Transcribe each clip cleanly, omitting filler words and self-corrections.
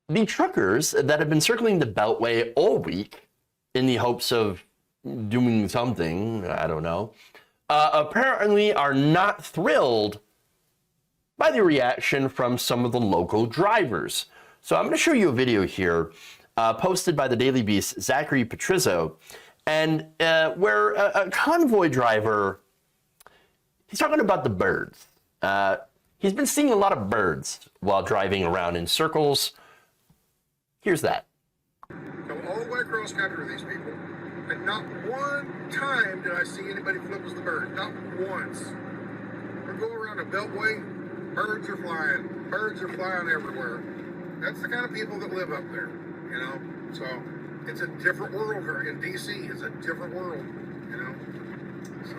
the truckers that have been circling the Beltway all week in the hopes of doing something, I don't know, apparently are not thrilled by the reaction from some of the local drivers. So I'm going to show you a video here posted by the Daily Beast's Zachary Patrizzo, and where a convoy driver, he's talking about the birds. He's been seeing a lot of birds while driving around in circles. Here's that. Come all the way across country with these people, and not one time did I see anybody flip as the bird. Not once. We're going around a Beltway, birds are flying. Birds are flying everywhere. That's the kind of people that live up there, you know? So it's a different world here in D.C. It's a different world, you know? So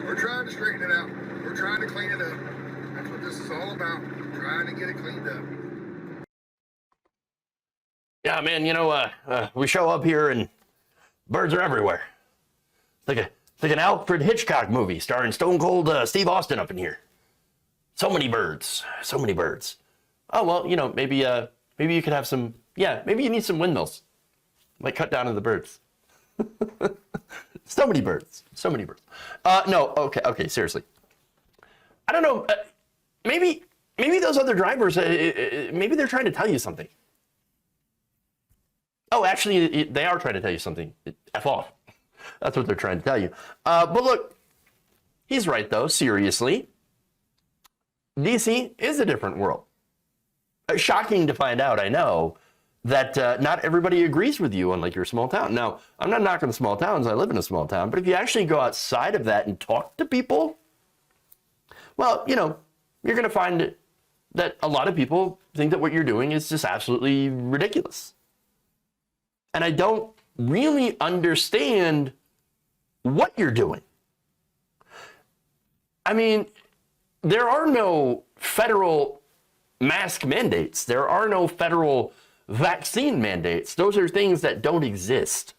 we're trying to straighten it out. We're trying to clean it up. That's what this is all about. Trying to get it cleaned up. Yeah, man, you know, we show up here and birds are everywhere. It's like an Alfred Hitchcock movie starring Stone Cold Steve Austin up in here. So many birds, so many birds. Oh, well, you know, maybe you could have some, maybe you need some windmills. Might cut down on the birds. So many birds, so many birds. No, okay, seriously. I don't know, maybe those other drivers, maybe they're trying to tell you something. Oh, actually, they are trying to tell you something. F off. That's what they're trying to tell you. But look, he's right, though, seriously. DC is a different world. Shocking to find out, I know, that not everybody agrees with you, unlike your small town. Now, I'm not knocking small towns. I live in a small town. But if you actually go outside of that and talk to people, well, you know, you're going to find that a lot of people think that what you're doing is just absolutely ridiculous. And I don't really understand what you're doing. I mean, there are no federal mask mandates. There are no federal vaccine mandates. Those are things that don't exist.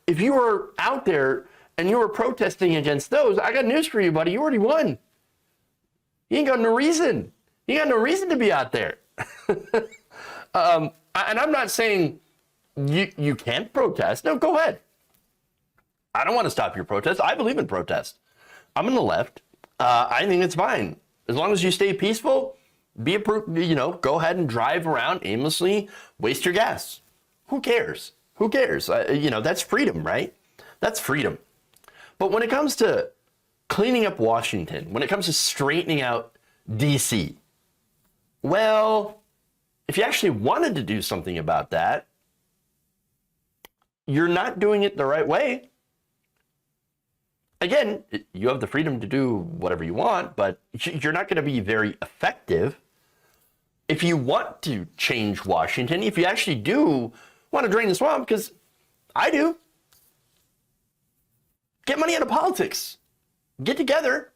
If you were out there and you were protesting against those, I got news for you, buddy. You already won. You ain't got no reason. You got no reason to be out there. And I'm not saying you can't protest. No, go ahead. I don't want to stop your protest. I believe in protest. I'm on the left. I think it's fine. As long as you stay peaceful, go ahead and drive around aimlessly, waste your gas. Who cares? Who cares? That's freedom, right? That's freedom. But when it comes to cleaning up Washington, when it comes to straightening out DC, well, if you actually wanted to do something about that, you're not doing it the right way. Again, you have the freedom to do whatever you want, but you're not going to be very effective. If you want to change Washington, if you actually do want to drain the swamp, because I do, get money out of politics. Get together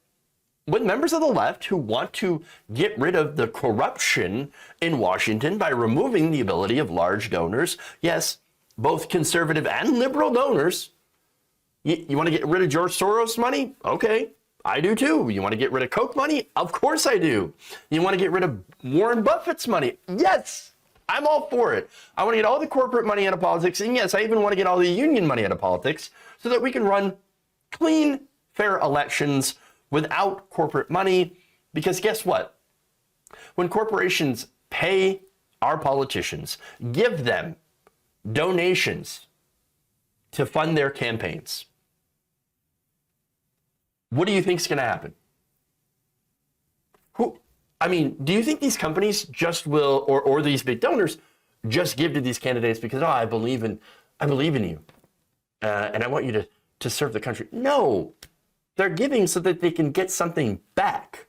with members of the left who want to get rid of the corruption in Washington by removing the ability of large donors. Yes, both conservative and liberal donors. You want to get rid of George Soros money? Okay, I do too. You want to get rid of Koch money? Of course I do. You want to get rid of Warren Buffett's money? Yes, I'm all for it. I want to get all the corporate money out of politics. And yes, I even want to get all the union money out of politics so that we can run clean, fair elections without corporate money. Because guess what? When corporations pay our politicians, give them donations to fund their campaigns, what do you think is going to happen? Do you think these companies just will, or these big donors, just give to these candidates because, I believe in you, and I want you to serve the country? No, they're giving so that they can get something back.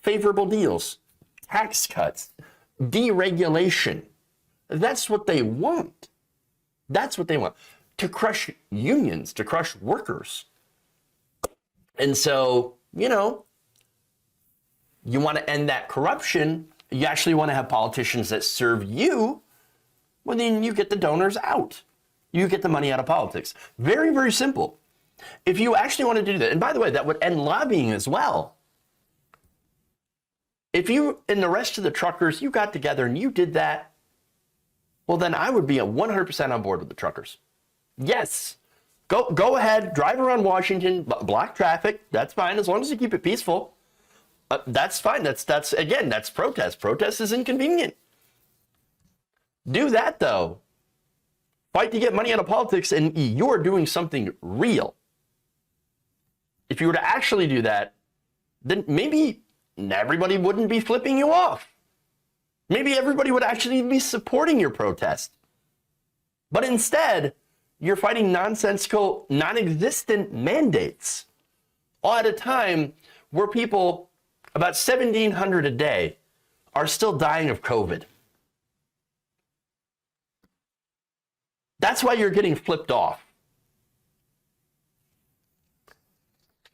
Favorable deals, tax cuts, deregulation. That's what they want. That's what they want. To crush unions, to crush workers. And so, you want to end that corruption. You actually want to have politicians that serve you. Well, then you get the donors out. You get the money out of politics. Very, very simple. If you actually want to do that, and by the way, that would end lobbying as well. If you and the rest of the truckers, you got together and you did that, well, then I would be 100% on board with the truckers. Yes, go ahead, drive around Washington, block traffic. That's fine as long as you keep it peaceful. That's fine. That's protest. Protest is inconvenient. Do that though. Fight to get money out of politics, and you're doing something real. If you were to actually do that, then maybe everybody wouldn't be flipping you off. Maybe everybody would actually be supporting your protest. But instead, you're fighting nonsensical, non-existent mandates, all at a time where people, about 1,700 a day, are still dying of COVID. That's why you're getting flipped off.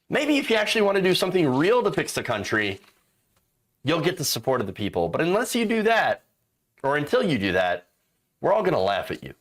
Maybe if you actually want to do something real to fix the country, you'll get the support of the people. But unless you do that, or until you do that, we're all going to laugh at you.